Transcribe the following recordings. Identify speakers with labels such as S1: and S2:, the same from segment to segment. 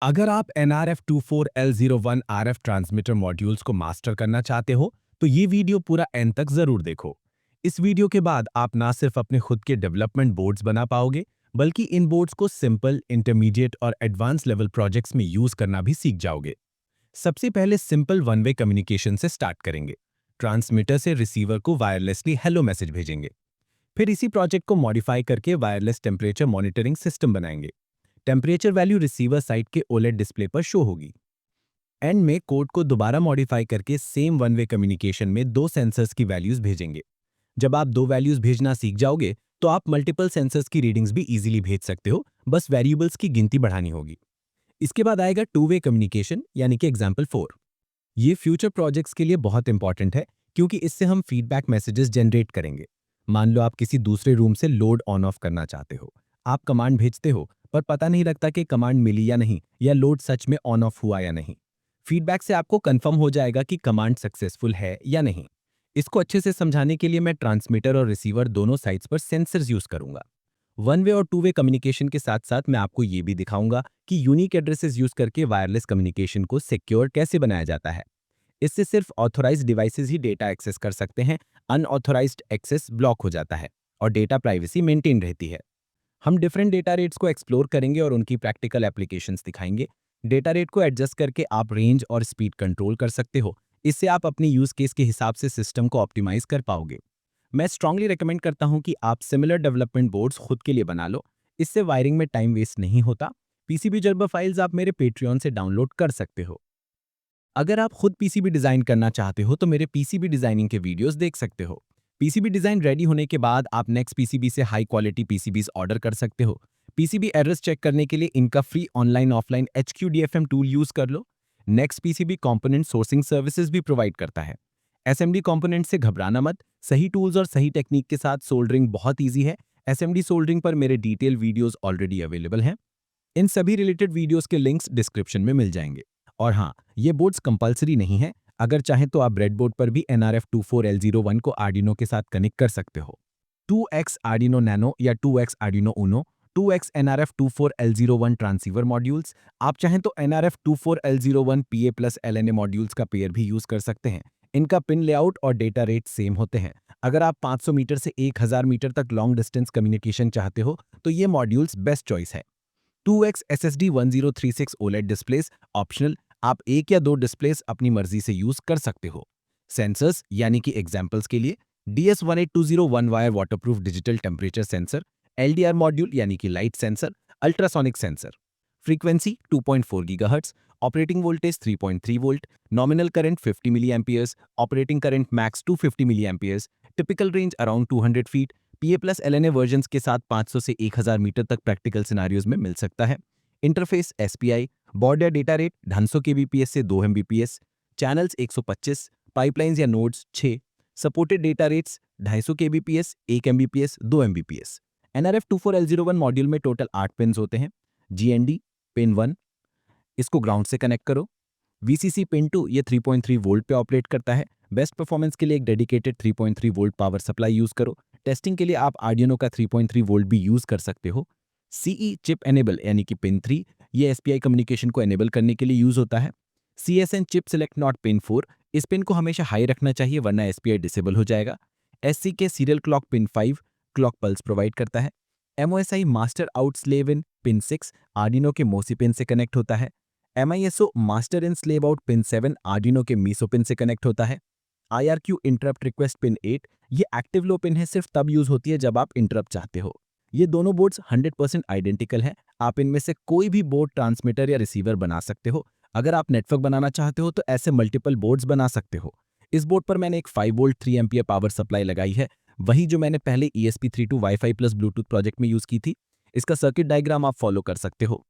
S1: अगर आप NRF24L01 RF transmitter modules को मास्टर करना चाहते हो, तो ये वीडियो पूरा एंड तक जरूर देखो। इस वीडियो के बाद आप ना सिर्फ अपने खुद के डेवलपमेंट बोर्ड्स बना पाओगे, बल्कि इन बोर्ड्स को सिंपल, इंटरमीडिएट और एडवांस लेवल प्रोजेक्ट्स में यूज करना भी सीख जाओगे। सबसे पहले सिंपल वन वे कम्युनिकेशन से स्टार्ट करेंगे। ट्रांसमीटर से रिसीवर को वायरलेसली हेलो मैसेज भेजेंगे। फिर इसी प्रोजेक्ट को मॉडिफाई करके वायरलेस टेम्परेचर मॉनिटरिंग सिस्टम बनाएंगे। टेम्परेचर वैल्यू रिसीवर साइट के ओलेड डिस्प्ले पर शो होगी। एंड में कोड को दोबारा मॉडिफाई करके सेम वन वे कम्युनिकेशन में दो सेंसर्स की वैल्यूज भेजेंगे। जब आप दो वैल्यूज भेजना सीख जाओगे, तो आप मल्टीपल सेंसर्स की रीडिंग्स भी इजीली भेज सकते हो, बस वेरिएबल्स की गिनती बढ़ानी होगी। इसके बाद आएगा टू वे कम्युनिकेशन यानी कि एग्जाम्पल 4। ये फ्यूचर प्रोजेक्ट्स के लिए बहुत इंपॉर्टेंट है, क्योंकि इससे हम फीडबैक मैसेजेस जनरेट करेंगे। मान लो आप किसी दूसरे रूम से लोड ऑन ऑफ करना चाहते हो। आप कमांड भेजते हो, पर पता नहीं लगता कि कमांड मिली या नहीं, या लोड सच में ऑन ऑफ हुआ या नहीं। फीडबैक से आपको कंफर्म हो जाएगा कि कमांड सक्सेसफुल है या नहीं। इसको अच्छे से समझाने के लिए मैं ट्रांसमीटर और रिसीवर दोनों साइड्स पर सेंसर्स यूज करूंगा। वन वे और टू वे कम्युनिकेशन के साथ साथ मैं आपको ये भी दिखाऊंगा कि यूनिक एड्रेसेस यूज करके वायरलेस कम्युनिकेशन को सिक्योर कैसे बनाया जाता है। इससे सिर्फ ऑथोराइज्ड डिवाइसेस ही डेटा एक्सेस कर सकते हैं। अनऑथोराइज्ड एक्सेस ब्लॉक हो जाता है और डेटा प्राइवेसी मेंटेन रहती है। हम डिफरेंट डेटा रेट्स को एक्सप्लोर करेंगे और उनकी प्रैक्टिकल एप्लीकेशंस दिखाएंगे। डेटा रेट को एडजस्ट करके आप रेंज और स्पीड कंट्रोल कर सकते हो। इससे आप अपनी यूज केस के हिसाब से सिस्टम को ऑप्टिमाइज कर पाओगे। मैं स्ट्रांगली रेकमेंड करता हूं कि आप सिमिलर डेवलपमेंट बोर्ड्स खुद के लिए बना लो। इससे वायरिंग में टाइम वेस्ट नहीं होता। पीसीबी जर्बर फाइल्स आप मेरे पेट्रियन से डाउनलोड कर सकते हो। अगर आप खुद पीसीबी डिजाइन करना चाहते हो, तो मेरे पीसीबी डिजाइनिंग के वीडियोस देख सकते हो। पीसीबी डिजाइन रेडी होने के बाद आप नेक्स्ट पीसीबी से हाई क्वालिटी पीसीबीज ऑर्डर कर सकते हो। पीसीबी एड्रेस चेक करने के लिए इनका free online offline HQDFM tool use कर लो। Next PCB component sourcing services भी प्रोवाइड करता है। एसएमडी कंपोनेंट से घबराना मत। सही टूल्स और सही टेक्निक के साथ सोल्डरिंग बहुत ईजी है। एसएमडी सोल्डरिंग पर मेरे डिटेल वीडियोस ऑलरेडी अवेलेबल हैं। इन सभी रिलेटेड वीडियोस के लिंक्स डिस्क्रिप्शन में मिल जाएंगे। और हाँ, ये बोर्ड्स कंपलसरी नहीं है। अगर चाहें तो आप ब्रेडबोर्ड पर भी NRF24L01 को आर्डिनो के साथ कनेक्ट कर सकते हो। 2x आर्डिनो नैनो या 2x आर्डिनो उनो, 2x NRF24L01 ट्रांसीवर मॉड्यूल्स। आप चाहें तो NRF24L01 PA plus LNA modules का पेयर भी यूज कर सकते हैं। इनका पिन लेआउट और डेटा रेट सेम होते हैं। अगर आप 500 मीटर से 1000 मीटर तक लॉन्ग डिस्टेंस कम्युनिकेशन चाहते हो, तो ये मॉड्यूल्स बेस्ट चॉइस है। 2x SSD 1036 OLED displace optional. आप एक या दो डिस्प्लेस अपनी मर्जी से यूज कर सकते हो। सेंसर्स यानी कि एग्जांपल्स के लिए DS1820 one wire waterproof digital temperature sensor, LDR module यानी कि light sensor, ultrasonic sensor. Frequency 2.4 gigahertz, operating voltage 3.3 volt, nominal current 50 milli amperes, operating current max 250 milli amperes, typical range around 200 feet. PA plus LNA versions के साथ 500 से 1000 metre तक practical scenarios में मिल सकता है। Interface SPI, board या data rate 250 kbps से 2 Mbps, channels 125, pipelines या nodes 6, supported data rates 250 kbps, 1 Mbps, 2 Mbps। NRF24L01 module में टोटल 8 पिन्स होते हैं। GND पिन 1, इसको ग्राउंड से कनेक्ट करो। VCC पिन 2, ये 3.3 वोल्ट पे ऑपरेट करता है। बेस्ट परफॉर्मेंस के लिए एक dedicated 3.3 volt power supply use करो। टेस्टिंग के लिए आप आर्डिनो का 3.3 वोल्ट भी यूज कर सकते हो। CE चिप एनेबल यानी कि पिन 3, ये SPI कम्युनिकेशन को एनेबल करने के लिए यूज होता है। CSN chip select not pin 4, इस पिन को हमेशा हाई रखना चाहिए, वरना SPI डिसेबल हो जाएगा। SCK serial clock pin 5 clock pulse provide करता है। MOSI मास्टर आउट स्लेव इन पिन 6 आर्डिनो के मोसी पिन से कनेक्ट होता है। MISO master in slave out pin 7 Arduino के मीसो पिन से कनेक्ट होता है। IRQ इंटरप्ट रिक्वेस्ट पिन 8, ये एक्टिव लो पिन है, सिर्फ तब यूज होती है जब आप इंटरप्ट चाहते हो। ये दोनों बोर्ड्स 100% आइडेंटिकल है। आप इनमें से कोई भी बोर्ड ट्रांसमीटर या रिसीवर बना सकते हो। अगर आप नेटवर्क बनाना चाहते हो, तो ऐसे मल्टीपल बोर्ड्स बना सकते हो। इस बोर्ड पर मैंने एक 5 वोल्ट 3 एम्पियर पावर सप्लाई लगाई है, वही जो मैंने पहले ESP32 wifi plus Bluetooth project में यूज की थी। इसका सर्किट डायग्राम आप फॉलो कर सकते हो।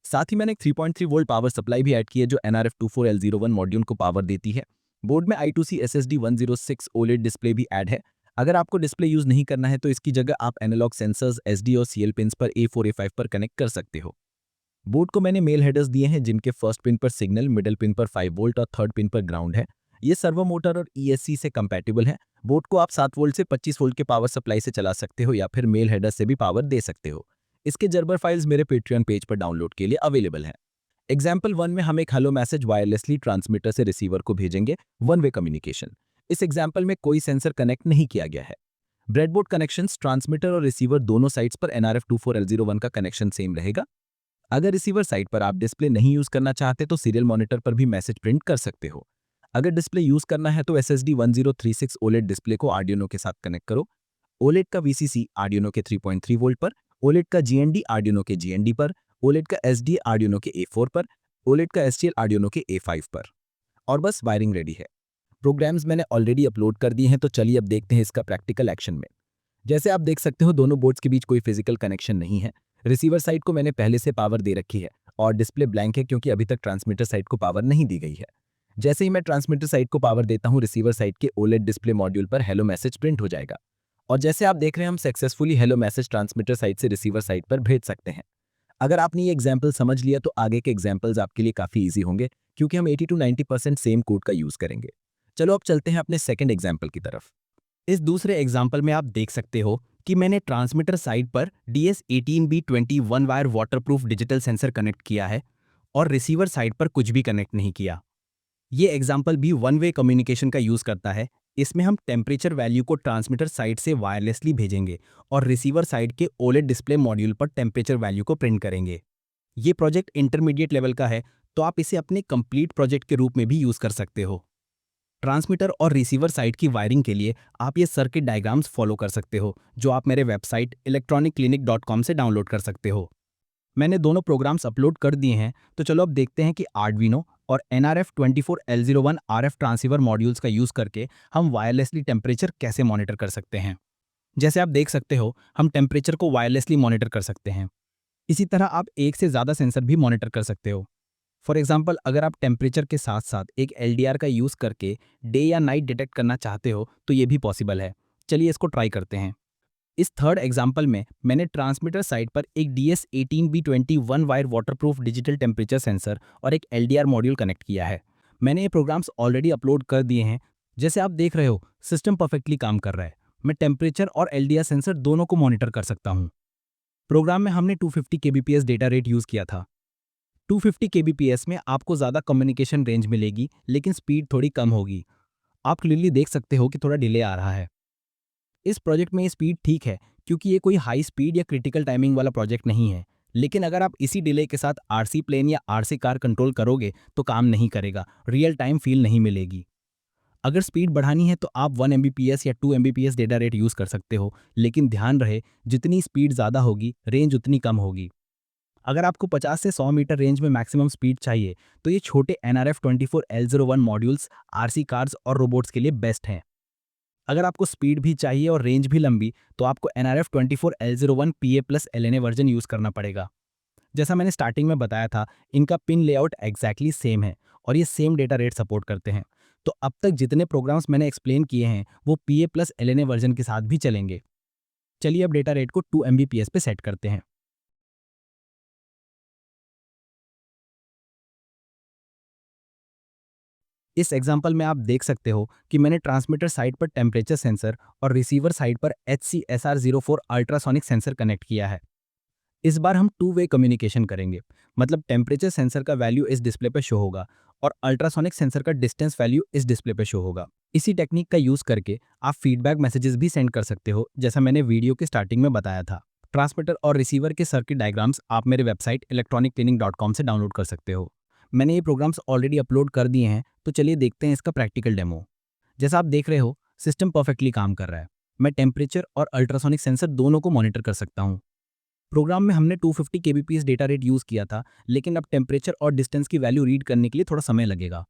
S1: साथ ही मैंने एक 3.3 वोल्ट पावर सप्लाई भी ऐड की है, जो NRF24L01 मॉड्यूल को पावर देती है। बोर्ड में I2C SSD 106 OLED डिस्प्ले भी ऐड है। अगर आपको डिस्प्ले यूज नहीं करना है, तो इसकी जगह आप एनालॉग सेंसर्स SD और CL पिन्स पर A4 A5 पर कनेक्ट कर सकते हो। बोर्ड को मैंने मेल हेडर्स दिए हैं, जिनके फर्स्ट पिन पर सिग्नल, मिडिल पिन पर 5 वोल्ट और थर्ड पिन पर ग्राउंड है। ये सर्वो मोटर और ESC से कंपैटिबल है। बोर्ड को आप 7 वोल्ट से 25 वोल्ट के पावर सप्लाई से चला सकते हो, या फिर मेल हेडर से भी पावर दे सकते हो। इसके जर्बर फाइल्स मेरे पेट्रियन पेज पर डाउनलोड के लिए अवेलेबल हैं। एग्जाम्पल 1 में हम एक हेलो मैसेज वायरलेसली ट्रांसमीटर से रिसीवर को भेजेंगे, वन वे कम्युनिकेशन। इस एग्जाम्पल में कोई सेंसर कनेक्ट नहीं किया गया है। ब्रेडबोर्ड कनेक्शंस, ट्रांसमीटर और रिसीवर दोनों साइट्स पर NRF24001 का कनेक्शन सेम रहेगा। अगर रिसीवर साइट पर आप डिस्प्ले नहीं यूज करना चाहते तो सीरियल मॉनिटर पर भी मैसेज प्रिंट कर सकते हो। अगर डिस्प्ले यूज करना है तो SSD 1036 OLED डिस्प्ले को आर्डिनो के साथ कनेक्ट करो। OLED का VCC आर्डिनो के 3.3 वोल्ट पर, OLEड का GND आर्डिनो के GND पर, OLED का SD आर्डिनो के A4 पर, OLEड का STL आर्डिनो के A5 पर। और बस वायरिंग रेडी है। प्रोग्राम्स मैंने ऑलरेडी अपलोड कर दिए हैं, तो चलिए अब देखते हैं इसका प्रैक्टिकल एक्शन में। जैसे आप देख सकते हो, दोनों बोर्ड्स के बीच कोई फिजिकल कनेक्शन नहीं है। रिसीवर साइड को मैंने पहले से पावर दे रखी है और डिस्प्ले ब्लैंक है क्योंकि अभी तक ट्रांसमीटर साइड को पावर नहीं दी गई है। जैसे ही मैं ट्रांसमीटर साइड को पावर देता हूं, रिसीवर साइड के OLEड डिस्प्ले मॉड्यूल पर हेलो मैसेज प्रिंट हो जाएगा। और जैसे आप देख रहे हैं, हम successfully hello message transmitter side से रिसीवर साइड पर भेज सकते हैं। अगर आपने ये एग्जाम्पल समझ लिया तो आगे के एग्जाम्पल्स आपके लिए काफी ईजी होंगे, क्योंकि हम 80 to 90% सेम कोड का यूज करेंगे। चलो अब चलते हैं अपने सेकंड एग्जाम्पल की तरफ। इस दूसरे एग्जाम्पल में आप देख सकते हो कि मैंने ट्रांसमीटर साइड पर DS18B20 one wire waterproof digital sensor connect किया है और रिसीवर साइड पर कुछ भी कनेक्ट नहीं किया। ये एग्जाम्पल भी वन वे कम्युनिकेशन का यूज करता है। इसमें हम टेम्परेचर वैल्यू को ट्रांसमीटर साइड से वायरलेसली भेजेंगे और रिसीवर साइड के OLEड डिस्प्ले मॉड्यूल पर टेम्परेचर वैल्यू को प्रिंट करेंगे। ये प्रोजेक्ट इंटरमीडिएट लेवल का है, तो आप इसे अपने कंप्लीट प्रोजेक्ट के रूप में भी यूज कर सकते हो। ट्रांसमीटर और रिसीवर साइड की वायरिंग के लिए आप ये सर्किट डायग्राम्स फॉलो कर सकते हो, जो आप मेरे वेबसाइट electronicclinic.com से डाउनलोड कर सकते हो। मैंने दोनों प्रोग्राम्स अपलोड कर दिए हैं, तो चलो अब देखते हैं कि आर्डविनो और NRF24L01 RF ट्रांसीवर मॉड्यूल्स का यूज करके हम वायरलेसली टेम्परेचर कैसे मॉनिटर कर सकते हैं। जैसे आप देख सकते हो, हम टेम्परेचर को वायरलेसली मॉनिटर कर सकते हैं। इसी तरह आप एक से ज़्यादा सेंसर भी मॉनिटर कर सकते हो। फॉर एग्जाम्पल, अगर आप टेम्परेचर के साथ साथ एक LDR का यूज़ करके डे या नाइट डिटेक्ट करना चाहते हो तो ये भी पॉसिबल है। चलिए इसको ट्राई करते हैं। इस थर्ड एग्जाम्पल में मैंने ट्रांसमीटर साइड पर एक DS18B20 one wire waterproof digital temperature sensor और एक LDR मॉड्यूल कनेक्ट किया है। मैंने ये प्रोग्राम्स ऑलरेडी अपलोड कर दिए हैं। जैसे आप देख रहे हो, सिस्टम परफेक्टली काम कर रहा है। मैं टेम्परेचर और LDR सेंसर दोनों को मॉनिटर कर सकता हूँ। प्रोग्राम में हमने 250 kbps डेटा रेट यूज़ किया था। 250 kbps में आपको ज़्यादा कम्युनिकेशन रेंज मिलेगी, लेकिन स्पीड थोड़ी कम होगी। आप क्लियरली देख सकते हो कि थोड़ा डिले आ रहा है। इस प्रोजेक्ट में ये स्पीड ठीक है, क्योंकि ये कोई हाई स्पीड या क्रिटिकल टाइमिंग वाला प्रोजेक्ट नहीं है। लेकिन अगर आप इसी डिले के साथ RC प्लेन या RC कार कंट्रोल करोगे तो काम नहीं करेगा, रियल टाइम फील नहीं मिलेगी। अगर स्पीड बढ़ानी है तो आप 1 Mbps या 2 Mbps डेटा रेट यूज़ कर सकते हो, लेकिन ध्यान रहे, जितनी स्पीड ज़्यादा होगी रेंज उतनी कम होगी। अगर आपको 50 से 100 मीटर रेंज में मैक्सिमम स्पीड चाहिए तो ये छोटे NRF24L01 मॉड्यूल्स RC कार्स और रोबोट्स के लिए बेस्ट हैं। अगर आपको स्पीड भी चाहिए और रेंज भी लंबी तो आपको NRF24L01 PA+ LNA version use करना पड़ेगा। जैसा मैंने स्टार्टिंग में बताया था, इनका पिन लेआउट एग्जैक्टली सेम है और ये सेम डेटा रेट सपोर्ट करते हैं। तो अब तक जितने प्रोग्राम्स मैंने एक्सप्लेन किए हैं वो PA+ LNA वर्जन के साथ भी चलेंगे। चलिए अब डेटा रेट को 2 Mbps पे सेट करते हैं। इस एग्जाम्पल में आप देख सकते हो कि मैंने ट्रांसमीटर साइड पर टेम्परेचर सेंसर और रिसीवर साइड पर HC-SR04 अल्ट्रासोनिक सेंसर कनेक्ट किया है। इस बार हम टू वे कम्युनिकेशन करेंगे, मतलब टेम्परेचर सेंसर का वैल्यू इस डिस्प्ले पर शो होगा और अल्ट्रासोनिक सेंसर का डिस्टेंस वैल्यू इस डिस्प्ले पर शो होगा। इसी टेक्निक का यूज करके आप फीडबैक मैसेजेस भी सेंड कर सकते हो, जैसा मैंने वीडियो के स्टार्टिंग में बताया था। ट्रांसमीटर और रिसीवर के सर्किट डायग्राम्स आप मेरे वेबसाइट electronicclinic.com से डाउनलोड कर सकते हो। मैंने ये प्रोग्राम्स ऑलरेडी अपलोड कर दिए हैं, तो चलिए देखते हैं इसका प्रैक्टिकल डेमो। जैसा आप देख रहे हो, सिस्टम परफेक्टली काम कर रहा है। मैं टेम्परेचर और अल्ट्रासोनिक सेंसर दोनों को मॉनिटर कर सकता हूँ। प्रोग्राम में हमने 250 kbps डेटा रेट यूज़ किया था, लेकिन अब टेम्परेचर और डिस्टेंस की वैल्यू रीड करने के लिए थोड़ा समय लगेगा।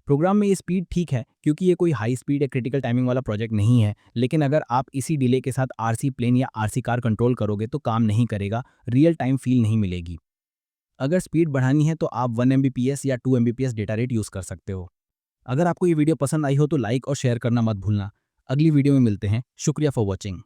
S1: प्रोग्राम में ये स्पीड ठीक है, क्योंकि ये कोई हाई स्पीड या क्रिटिकल टाइमिंग वाला प्रोजेक्ट नहीं है, लेकिन अगर आप इसी डिले के साथ RC प्लेन या RC कार कंट्रोल करोगे तो काम नहीं करेगा, रियल टाइम फील नहीं मिलेगी। अगर स्पीड बढ़ानी है तो आप 1 Mbps या 2 Mbps डेटा रेट यूज़ कर सकते हो। अगर आपको ये वीडियो पसंद आई हो तो लाइक और शेयर करना मत भूलना। अगली वीडियो में मिलते हैं। शुक्रिया फॉर वॉचिंग।